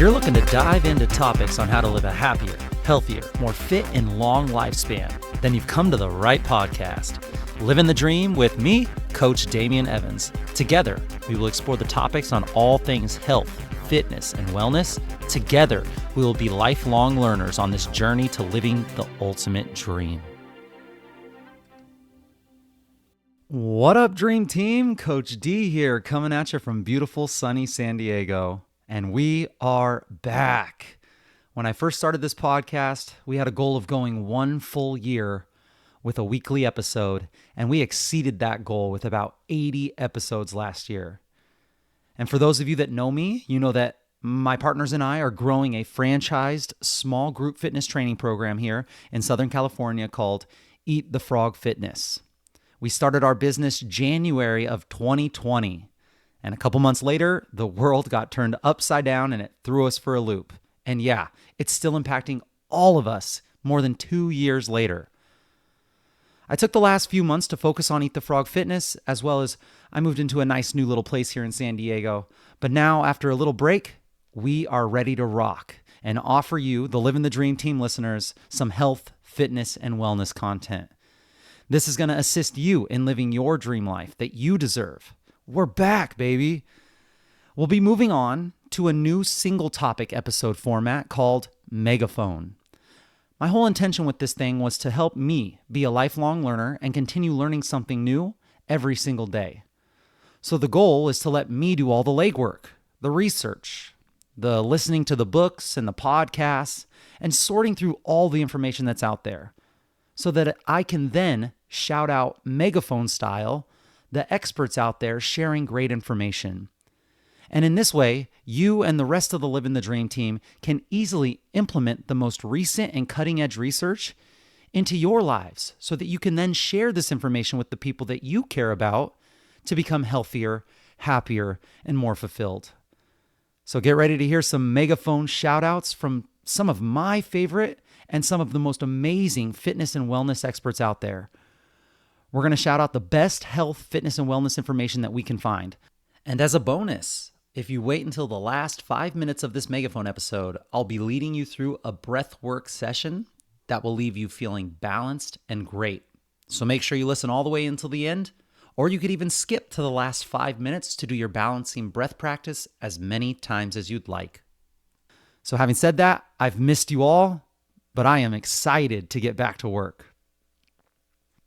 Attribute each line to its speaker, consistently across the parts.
Speaker 1: you're looking to dive into topics on how to live a happier, healthier, more fit, and long lifespan, then you've come to the right podcast. Livin the Dream with me, Coach Damian Evans. Together, we will explore the topics on all things health, fitness, and wellness. Together, we will be lifelong learners on this journey to living the ultimate dream. What up, Dream Team? Coach D here, coming at you from beautiful, sunny San Diego. And we are back. When I first started this podcast, we had a goal of going one full year with a weekly episode, and we exceeded that goal with about 80 episodes last year. And for those of you that know me, you know that my partners and I are growing a franchised small group fitness training program here in Southern California called Eat the Frog Fitness. We started our business January of 2020. And a couple months later, the world got turned upside down and it threw us for a loop. And yeah, it's still impacting all of us more than 2 years later. I took the last few months to focus on Eat the Frog Fitness, as well as I moved into a nice new little place here in San Diego. But now, after a little break, we are ready to rock and offer you, the Livin the Dream Team listeners, some health, fitness, and wellness content. This is going to assist you in living your dream life that you deserve. We're back, baby. We'll be moving on to a new single topic episode format called MEGAphone. My whole intention with this thing was to help me be a lifelong learner and continue learning something new every single day. So the goal is to let me do all the legwork, the research, the listening to the books and the podcasts, and sorting through all the information that's out there so that I can then shout out megaphone style the experts out there sharing great information. And in this way, you and the rest of the Livin the Dream team can easily implement the most recent and cutting-edge research into your lives so that you can then share this information with the people that you care about to become healthier, happier, and more fulfilled. So get ready to hear some megaphone shout-outs from some of my favorite and some of the most amazing fitness and wellness experts out there. We're going to shout out the best health, fitness, and wellness information that we can find. And as a bonus, if you wait until the last 5 minutes of this megaphone episode, I'll be leading you through a breathwork session that will leave you feeling balanced and great. So make sure you listen all the way until the end, or you could even skip to the last 5 minutes to do your balancing breath practice as many times as you'd like. So having said that, I've missed you all, but I am excited to get back to work.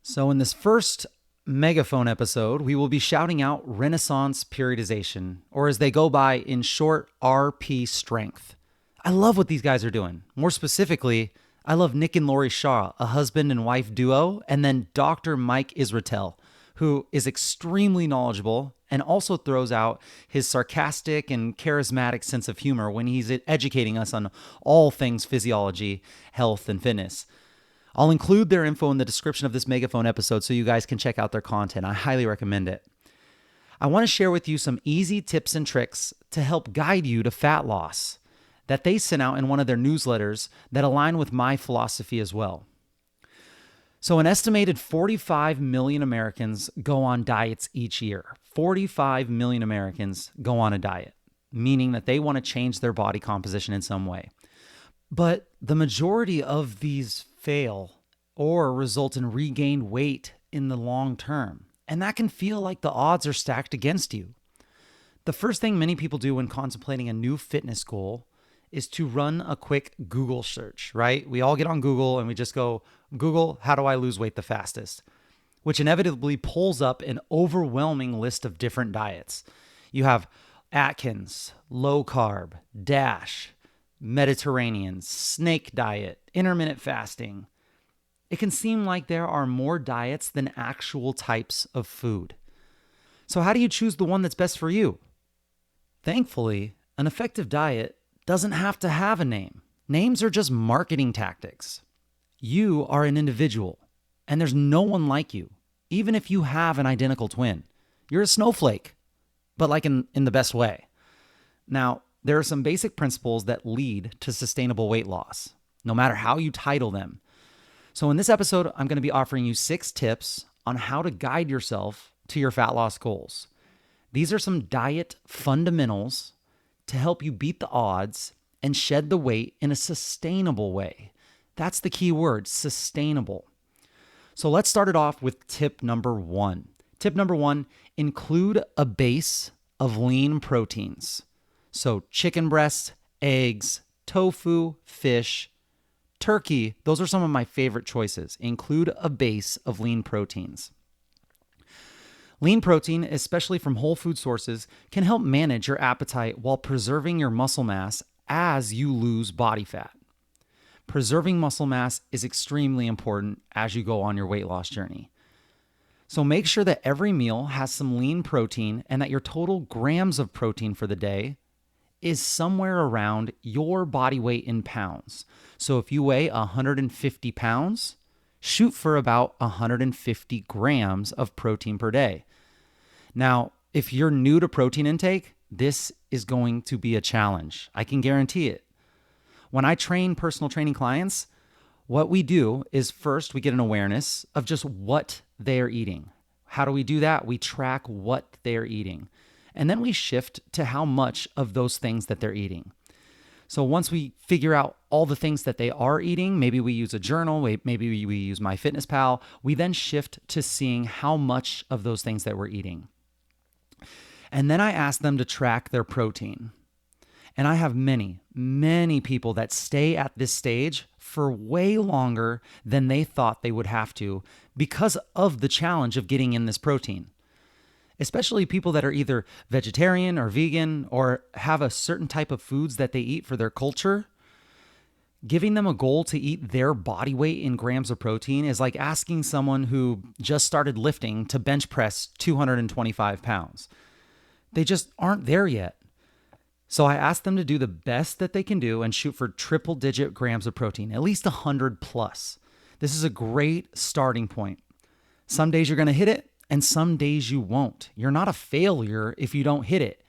Speaker 1: So in this first megaphone episode, we will be shouting out Renaissance Periodization, or as they go by in short, RP Strength. I love what these guys are doing. More specifically, I love Nick and Lori Shaw, a husband and wife duo, and then Dr. Mike Israeatel, who is extremely knowledgeable and also throws out his sarcastic and charismatic sense of humor when he's educating us on all things physiology, health, and fitness. I'll include their info in the description of this megaphone episode so you guys can check out their content. I highly recommend it. I want to share with you some easy tips and tricks to help guide you to fat loss that they sent out in one of their newsletters that align with my philosophy as well. So an estimated 45 million Americans go on diets each year. 45 million Americans go on a diet, meaning that they want to change their body composition in some way. But the majority of these fail or result in regained weight in the long term. And that can feel like the odds are stacked against you. The first thing many people do when contemplating a new fitness goal is to run a quick Google search, right? We all get on Google and we just go, Google, how do I lose weight the fastest? Which inevitably pulls up an overwhelming list of different diets. You have Atkins, low carb, DASH, Mediterranean, snake diet, intermittent fasting. It can seem like there are more diets than actual types of food. So how do you choose the one that's best for you? Thankfully, an effective diet doesn't have to have a name. Names are just marketing tactics. You are an individual, and there's no one like you, even if you have an identical twin. You're a snowflake, but like in the best way. Now, there are some basic principles that lead to sustainable weight loss, no matter how you title them. So in this episode, I'm going to be offering you 6 tips on how to guide yourself to your fat loss goals. These are some diet fundamentals to help you beat the odds and shed the weight in a sustainable way. That's the key word, sustainable. So let's start it off with tip number 1. Tip number 1, include a base of lean proteins. So chicken breasts, eggs, tofu, fish, turkey, those are some of my favorite choices. Include a base of lean proteins. Lean protein, especially from whole food sources, can help manage your appetite while preserving your muscle mass as you lose body fat. Preserving muscle mass is extremely important as you go on your weight loss journey. So make sure that every meal has some lean protein and that your total grams of protein for the day is somewhere around your body weight in pounds. So if you weigh 150 pounds, shoot for about 150 grams of protein per day. Now, if you're new to protein intake, this is going to be a challenge. I can guarantee it. When I train personal training clients, what we do is first we get an awareness of just what they're eating. How do we do that? We track what they're eating. And then we shift to how much of those things that they're eating. So once we figure out all the things that they are eating, maybe we use a journal, maybe we use MyFitnessPal, we then shift to seeing how much of those things that we're eating. And then I ask them to track their protein. And I have many, many people that stay at this stage for way longer than they thought they would have to because of the challenge of getting in this protein. Especially people that are either vegetarian or vegan or have a certain type of foods that they eat for their culture. Giving them a goal to eat their body weight in grams of protein is like asking someone who just started lifting to bench press 225 pounds. They just aren't there yet. So I ask them to do the best that they can do and shoot for triple digit grams of protein, at least 100 plus. This is a great starting point. Some days you're going to hit it and some days you won't. You're not a failure if you don't hit it.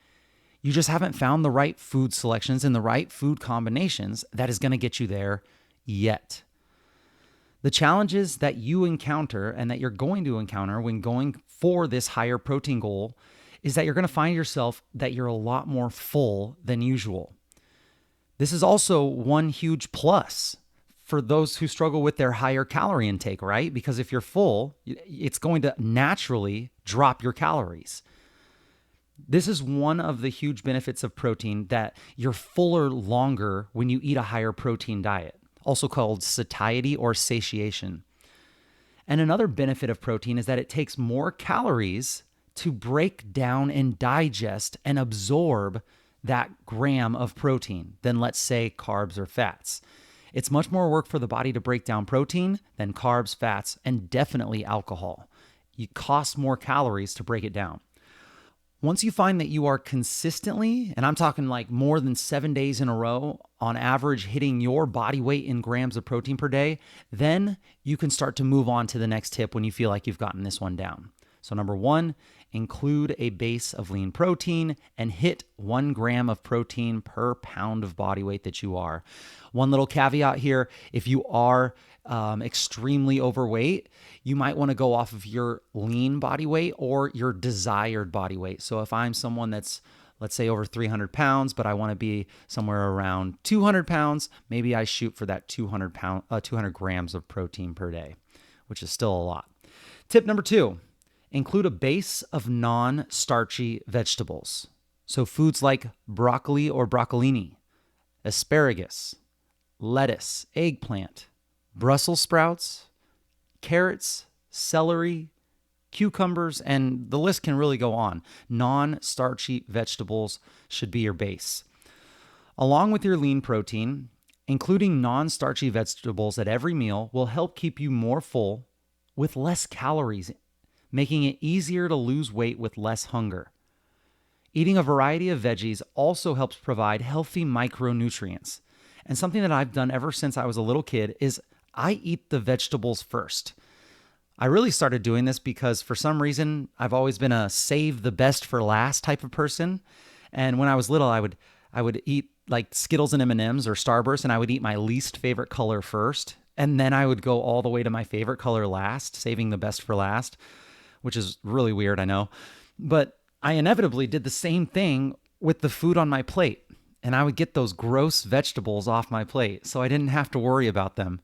Speaker 1: You just haven't found the right food selections and the right food combinations that is going to get you there yet. The challenges that you encounter and that you're going to encounter when going for this higher protein goal is that you're going to find yourself that you're a lot more full than usual. This is also one huge plus for those who struggle with their higher calorie intake, right? Because if you're full, it's going to naturally drop your calories. This is one of the huge benefits of protein, that you're fuller longer when you eat a higher protein diet, also called satiety or satiation. And another benefit of protein is that it takes more calories to break down and digest and absorb that gram of protein than, let's say, carbs or fats. It's much more work for the body to break down protein than carbs, fats, and definitely alcohol. It costs more calories to break it down. Once you find that you are consistently, and I'm talking like more than 7 days in a row, on average hitting your body weight in grams of protein per day, then you can start to move on to the next tip when you feel like you've gotten this one down. So number 1, include a base of lean protein and hit 1 gram of protein per pound of body weight that you are. One little caveat here, if you are extremely overweight, you might want to go off of your lean body weight or your desired body weight. So if I'm someone that's, let's say, over 300 pounds, but I want to be somewhere around 200 pounds, maybe I shoot for that 200 grams of protein per day, which is still a lot. Tip number 2, include a base of non-starchy vegetables. So foods like broccoli or broccolini, asparagus, lettuce, eggplant, Brussels sprouts, carrots, celery, cucumbers, and the list can really go on. Non-starchy vegetables should be your base. Along with your lean protein, including non-starchy vegetables at every meal will help keep you more full with less calories, making it easier to lose weight with less hunger. Eating a variety of veggies also helps provide healthy micronutrients. And something that I've done ever since I was a little kid is I eat the vegetables first. I really started doing this because for some reason, I've always been a save the best for last type of person. And when I was little, I would eat like Skittles and M&Ms or Starburst, and I would eat my least favorite color first. And then I would go all the way to my favorite color last, saving the best for last, which is really weird, I know. But I inevitably did the same thing with the food on my plate. and I would get those gross vegetables off my plate so I didn't have to worry about them.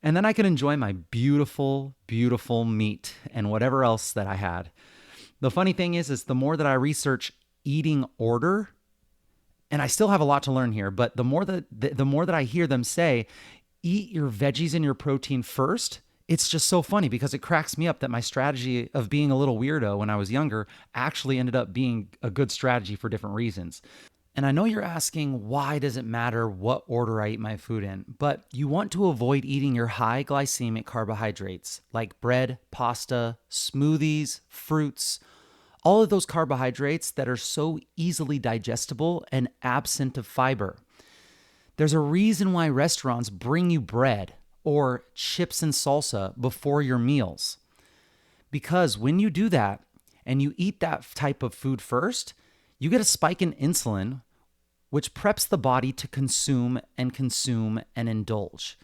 Speaker 1: And then I could enjoy my beautiful, beautiful meat and whatever else that I had. The funny thing is the more that I research eating order, and I still have a lot to learn here, but the more that I hear them say, eat your veggies and your protein first, it's just so funny because it cracks me up that my strategy of being a little weirdo when I was younger actually ended up being a good strategy for different reasons. And I know you're asking, why does it matter what order I eat my food in? But you want to avoid eating your high glycemic carbohydrates like bread, pasta, smoothies, fruits, all of those carbohydrates that are so easily digestible and absent of fiber. There's a reason why restaurants bring you bread or chips and salsa before your meals. Because when you do that and you eat that type of food first, you get a spike in insulin, which preps the body to consume and indulge.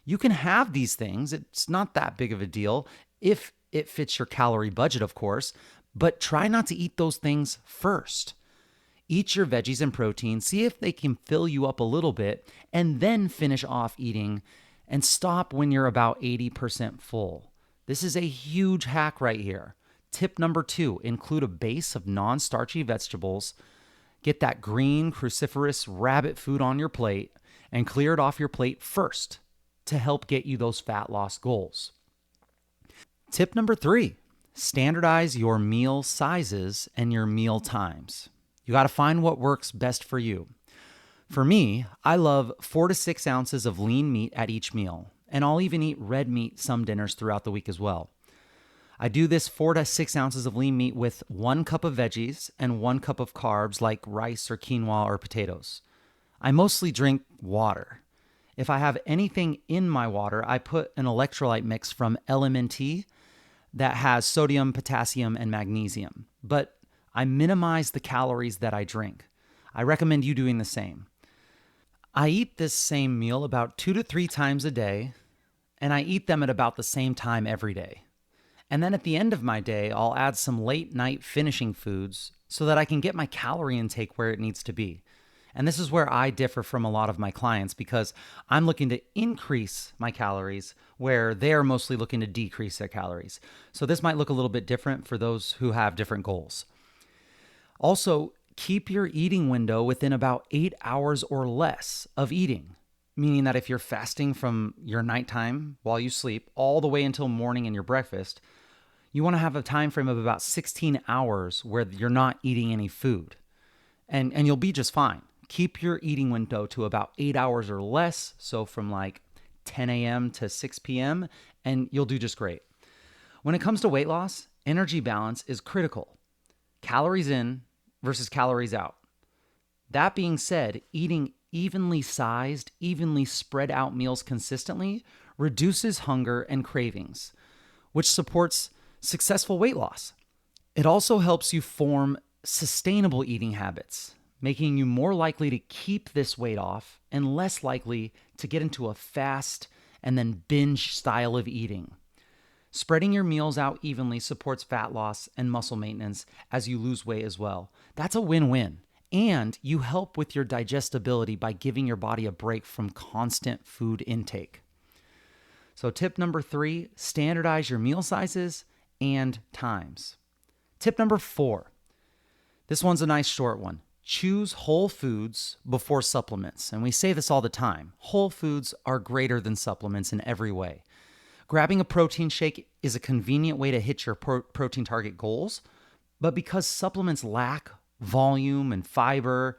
Speaker 1: You can have these things. It's not that big of a deal if it fits your calorie budget, of course, but try not to eat those things first. Eat your veggies and protein, see if they can fill you up a little bit, and then finish off eating and stop when you're about 80% full. This is a huge hack right here. Tip number 2, include a base of non-starchy vegetables. Get that green cruciferous rabbit food on your plate and clear it off your plate first to help get you those fat loss goals. Tip number 3, standardize your meal sizes and your meal times. You got to find what works best for you. For me, I love 4 to 6 ounces of lean meat at each meal, and I'll even eat red meat some dinners throughout the week as well. I do this 4 to 6 ounces of lean meat with 1 cup of veggies and 1 cup of carbs like rice or quinoa or potatoes. I mostly drink water. If I have anything in my water, I put an electrolyte mix from LMNT that has sodium, potassium, and magnesium. But I minimize the calories that I drink. I recommend you doing the same. I eat this same meal about 2 to 3 times a day, and I eat them at about the same time every day. And then at the end of my day, I'll add some late night finishing foods so that I can get my calorie intake where it needs to be. And this is where I differ from a lot of my clients because I'm looking to increase my calories where they are mostly looking to decrease their calories. So this might look a little bit different for those who have different goals. Also, keep your eating window within about 8 hours or less of eating, meaning that if you're fasting from your nighttime while you sleep all the way until morning and your breakfast, you want to have a time frame of about 16 hours where you're not eating any food, and you'll be just fine. Keep your eating window to about 8 hours or less, so from like 10 a.m. to 6 p.m., and you'll do just great. When it comes to weight loss, energy balance is critical. Calories in versus calories out. That being said, eating evenly sized, evenly spread out meals consistently reduces hunger and cravings, which supports successful weight loss. It also helps you form sustainable eating habits, making you more likely to keep this weight off and less likely to get into a fast and then binge style of eating. Spreading your meals out evenly supports fat loss and muscle maintenance as you lose weight as well. That's a win-win. And you help with your digestibility by giving your body a break from constant food intake. So tip number 3, standardize your meal sizes and times. Tip number 4, this one's a nice short one. Choose whole foods before supplements. And we say this all the time. Whole foods are greater than supplements in every way. Grabbing a protein shake is a convenient way to hit your protein target goals, but because supplements lack volume and fiber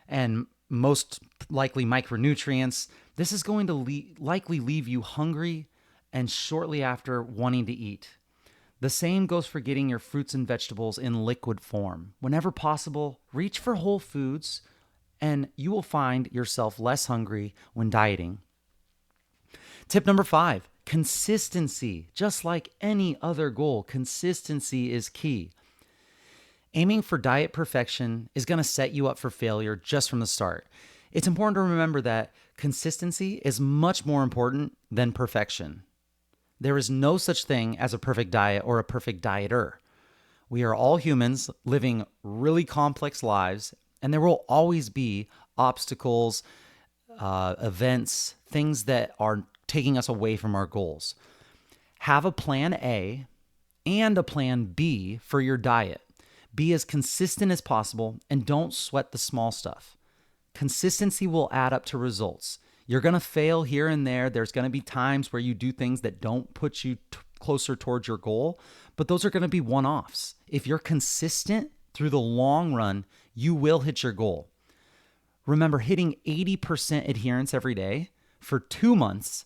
Speaker 1: and most likely micronutrients, this is going to likely leave you hungry and shortly after wanting to eat. The same goes for getting your fruits and vegetables in liquid form. Whenever possible, reach for whole foods and you will find yourself less hungry when dieting. Tip number 5, consistency. Just like any other goal, consistency is key. Aiming for diet perfection is going to set you up for failure just from the start. It's important to remember that consistency is much more important than perfection. There is no such thing as a perfect diet or a perfect dieter. We are all humans living really complex lives, And there will always be obstacles, events, things that are taking us away from our goals. Have a plan A and a plan B for your diet. Be as consistent as possible and don't sweat the small stuff. Consistency will add up to results. You're going to fail here and there. There's going to be times where you do things that don't put you closer towards your goal, but those are going to be one-offs. If you're consistent through the long run, you will hit your goal. Remember, hitting 80% adherence every day for 2 months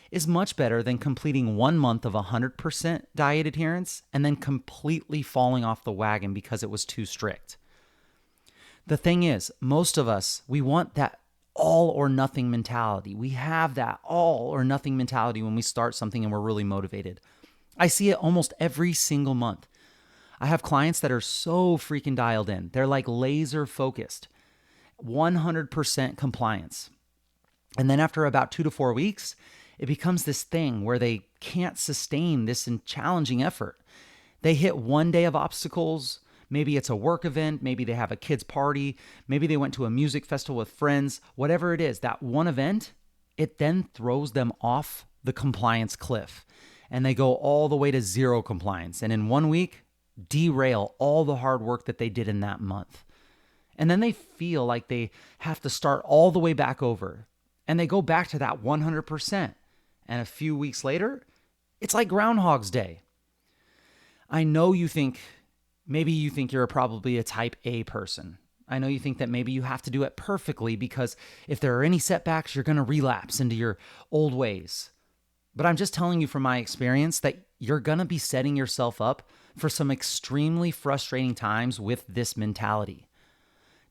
Speaker 1: is much better than completing 1 month of 100% diet adherence and then completely falling off the wagon because it was too strict. The thing is, most of us, we want that all or nothing mentality. We have that all or nothing mentality when we start something and we're really motivated. I see it almost every single month. I have clients that are so freaking dialed in. They're like laser focused, 100% compliance. And then after about 2 to 4 weeks, it becomes this thing where they can't sustain this challenging effort. They hit one day of obstacles. Maybe it's a work event. Maybe they have a kid's party. Maybe they went to a music festival with friends. Whatever it is, that one event, it then throws them off the compliance cliff. And they go all the way to zero compliance. And in 1 week, derail all the hard work that they did in that month. And then they feel like they have to start all the way back over. And they go back to that 100%. And a few weeks later, it's like Groundhog's Day. I know maybe you think you're probably a type A person. I know you think that maybe you have to do it perfectly because if there are any setbacks, you're going to relapse into your old ways. But I'm just telling you from my experience that you're going to be setting yourself up for some extremely frustrating times with this mentality.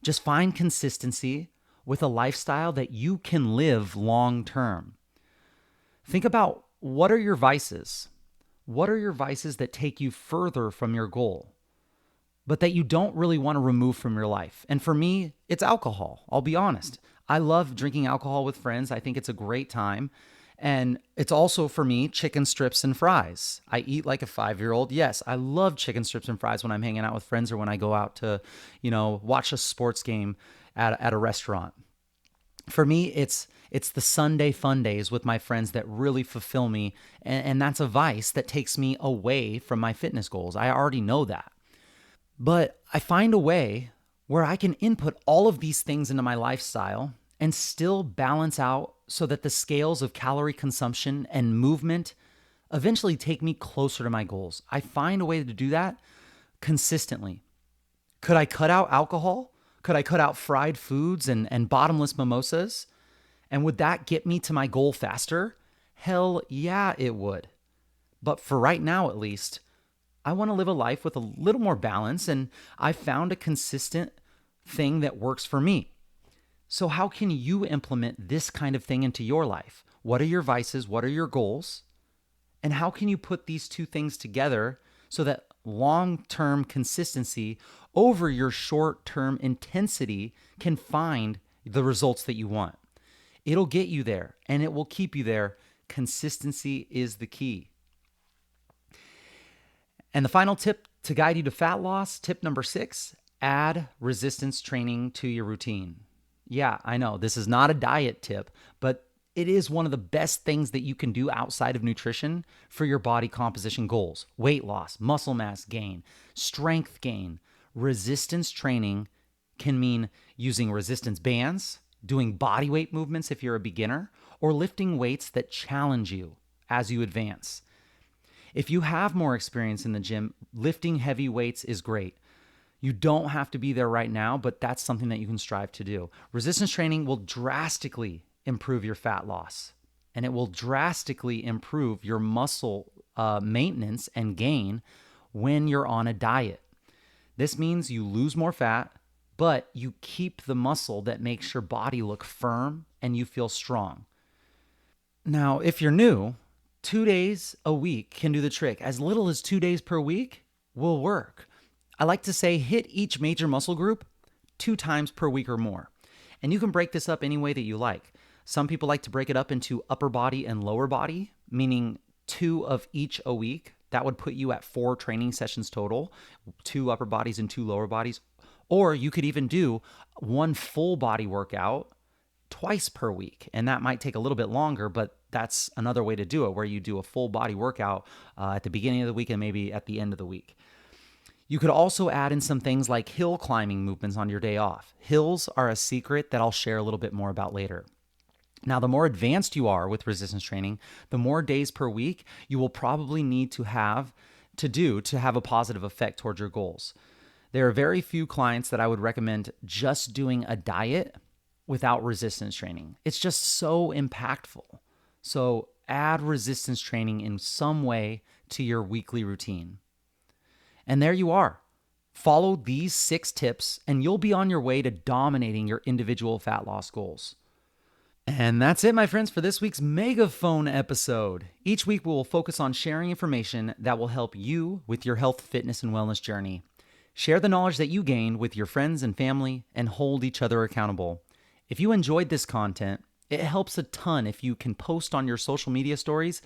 Speaker 1: Just find consistency with a lifestyle that you can live long term. Think about, what are your vices? What are your vices that take you further from your goal, but that you don't really want to remove from your life? And for me, it's alcohol. I'll be honest. I love drinking alcohol with friends. I think it's a great time. And it's also, for me, chicken strips and fries. I eat like a 5-year-old. Yes, I love chicken strips and fries when I'm hanging out with friends or when I go out to, watch a sports game at a restaurant. For me, it's the Sunday fun days with my friends that really fulfill me. And that's a vice that takes me away from my fitness goals. I already know that. But I find a way where I can input all of these things into my lifestyle and still balance out so that the scales of calorie consumption and movement eventually take me closer to my goals. I find a way to do that consistently. Could I cut out alcohol? Could I cut out fried foods and bottomless mimosas? And would that get me to my goal faster? Hell yeah, it would. But for right now, at least, I want to live a life with a little more balance, and I found a consistent thing that works for me. So how can you implement this kind of thing into your life? What are your vices? What are your goals? And how can you put these two things together so that long-term consistency over your short-term intensity can find the results that you want? It'll get you there, and it will keep you there. Consistency is the key. And the final tip to guide you to fat loss, tip number 6, add resistance training to your routine. Yeah, I know this is not a diet tip, but it is one of the best things that you can do outside of nutrition for your body composition goals: weight loss, muscle mass gain, strength gain. Resistance training can mean using resistance bands, doing body weight movements if you're a beginner, or lifting weights that challenge you as you advance. If you have more experience in the gym, lifting heavy weights is great. You don't have to be there right now, but that's something that you can strive to do. Resistance training will drastically improve your fat loss, and it will drastically improve your muscle maintenance and gain when you're on a diet. This means you lose more fat, but you keep the muscle that makes your body look firm and you feel strong. Now, if you're new, 2 days a week can do the trick. As little as 2 days per week will work. I like to say hit each major muscle group 2 times per week or more. And you can break this up any way that you like. Some people like to break it up into upper body and lower body, meaning 2 of each a week. That would put you at 4 training sessions total, 2 upper bodies and 2 lower bodies. Or you could even do one full body workout twice per week. And that might take a little bit longer, but that's another way to do it, where you do a full body workout at the beginning of the week and maybe at the end of the week. You could also add in some things like hill climbing movements on your day off. Hills are a secret that I'll share a little bit more about later. Now, the more advanced you are with resistance training, the more days per week you will probably need to have a positive effect towards your goals. There are very few clients that I would recommend just doing a diet without resistance training. It's just so impactful. So add resistance training in some way to your weekly routine. And there you are. Follow these 6 tips and you'll be on your way to dominating your individual fat loss goals. And that's it, my friends, for this week's MEGAphone episode. Each week we will focus on sharing information that will help you with your health, fitness, and wellness journey. Share the knowledge that you gained with your friends and family and hold each other accountable. If you enjoyed this content, it helps a ton if you can post on your social media stories,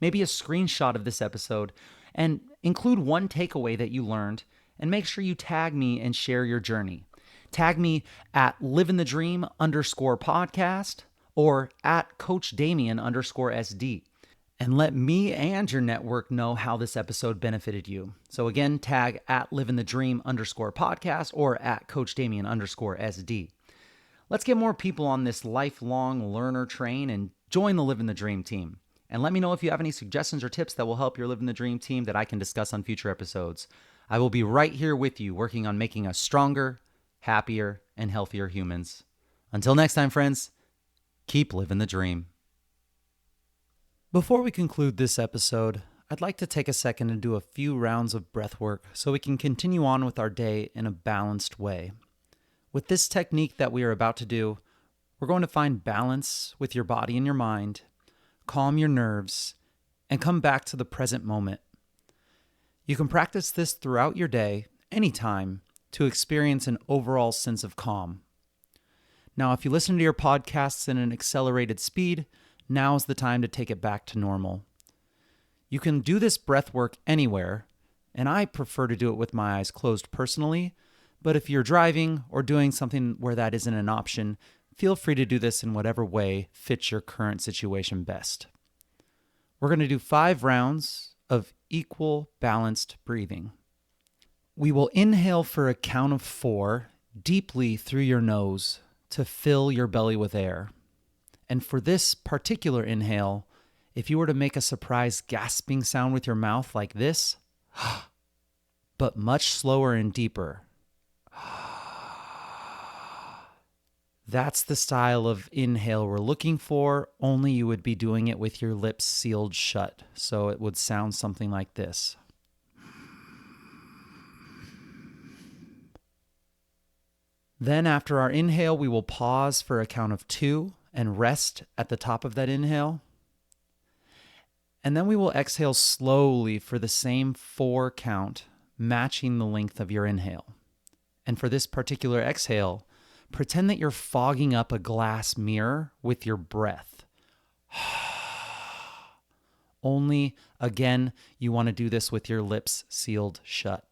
Speaker 1: maybe a screenshot of this episode, and include one takeaway that you learned, and make sure you tag me and share your journey. Tag me at Livin the Dream _podcast or at Coach Damien _SD. And let me and your network know how this episode benefited you. So again, tag at Livin the Dream _podcast or at Coach Damien _SD. Let's get more people on this lifelong learner train and join the Livin the Dream team. And let me know if you have any suggestions or tips that will help your Livin the Dream team that I can discuss on future episodes. I will be right here with you, working on making us stronger, happier, and healthier humans. Until next time, friends, keep living the dream. Before we conclude this episode, I'd like to take a second and do a few rounds of breath work so we can continue on with our day in a balanced way. With this technique that we are about to do, we're going to find balance with your body and your mind, calm your nerves, and come back to the present moment. You can practice this throughout your day, anytime, to experience an overall sense of calm. Now, if you listen to your podcasts in an accelerated speed, now's the time to take it back to normal. You can do this breath work anywhere, and I prefer to do it with my eyes closed personally, but if you're driving or doing something where that isn't an option, feel free to do this in whatever way fits your current situation best. We're going to do 5 rounds of equal balanced breathing. We will inhale for a count of 4 deeply through your nose to fill your belly with air. And for this particular inhale, if you were to make a surprise gasping sound with your mouth like this, but much slower and deeper, that's the style of inhale we're looking for, only you would be doing it with your lips sealed shut. So it would sound something like this. Then after our inhale, we will pause for a count of 2 and rest at the top of that inhale. And then we will exhale slowly for the same 4 count, matching the length of your inhale. And for this particular exhale, pretend that you're fogging up a glass mirror with your breath. Only, again, you want to do this with your lips sealed shut.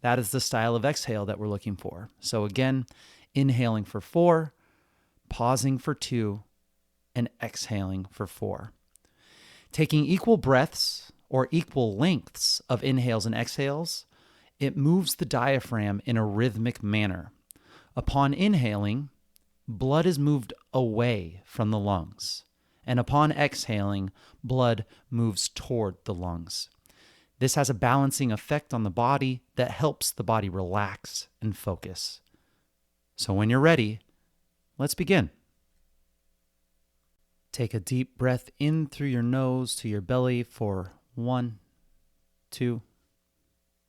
Speaker 1: That is the style of exhale that we're looking for. So again, inhaling for 4, pausing for 2, and exhaling for 4. Taking equal breaths or equal lengths of inhales and exhales, it moves the diaphragm in a rhythmic manner. Upon inhaling, blood is moved away from the lungs. And upon exhaling, blood moves toward the lungs. This has a balancing effect on the body that helps the body relax and focus. So when you're ready, let's begin. Take a deep breath in through your nose to your belly for 1, 2,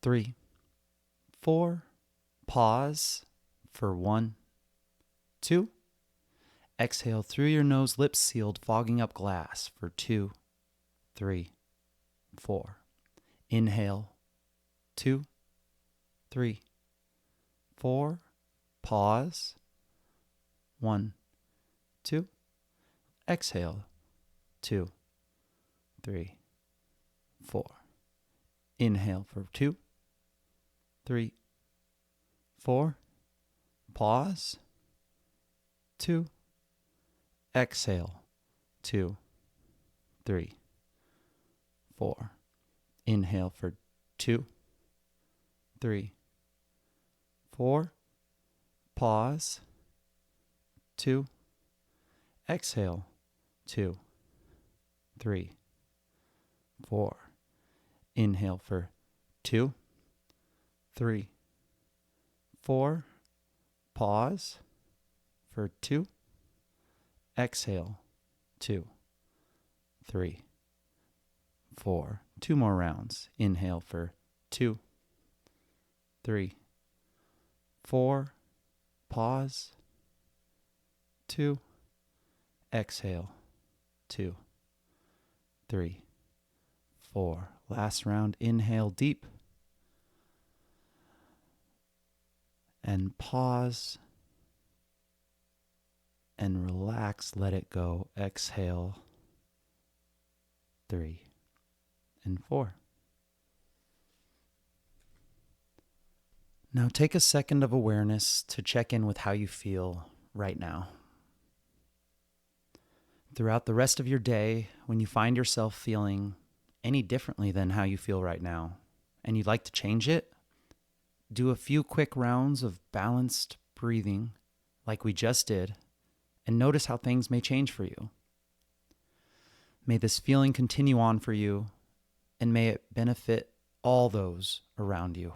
Speaker 1: 3, 4. Pause for 1, 2. Exhale through your nose, lips sealed, fogging up glass for 2, 3, 4. Inhale, 2, 3, 4. Pause, 1, 2. Exhale, 2, 3, 4. Inhale for 2, 3, 4. Pause. 2. Exhale. 2, 3, 4. Inhale for 2, 3, 4. Pause. 2. Exhale. 2, 3, 4. Inhale for 2, 3, 4. Pause for 2. Exhale. 2, 3, 4. 2 more rounds. Inhale for 2, 3, 4. Pause. 2. Exhale. 2, 3, 4. Last round. Inhale deep. And pause. And relax. Let it go. Exhale. 3 and 4. Now take a second of awareness to check in with how you feel right now. Throughout the rest of your day, when you find yourself feeling any differently than how you feel right now, and you'd like to change it, do a few quick rounds of balanced breathing like we just did, and notice how things may change for you. May this feeling continue on for you, and may it benefit all those around you.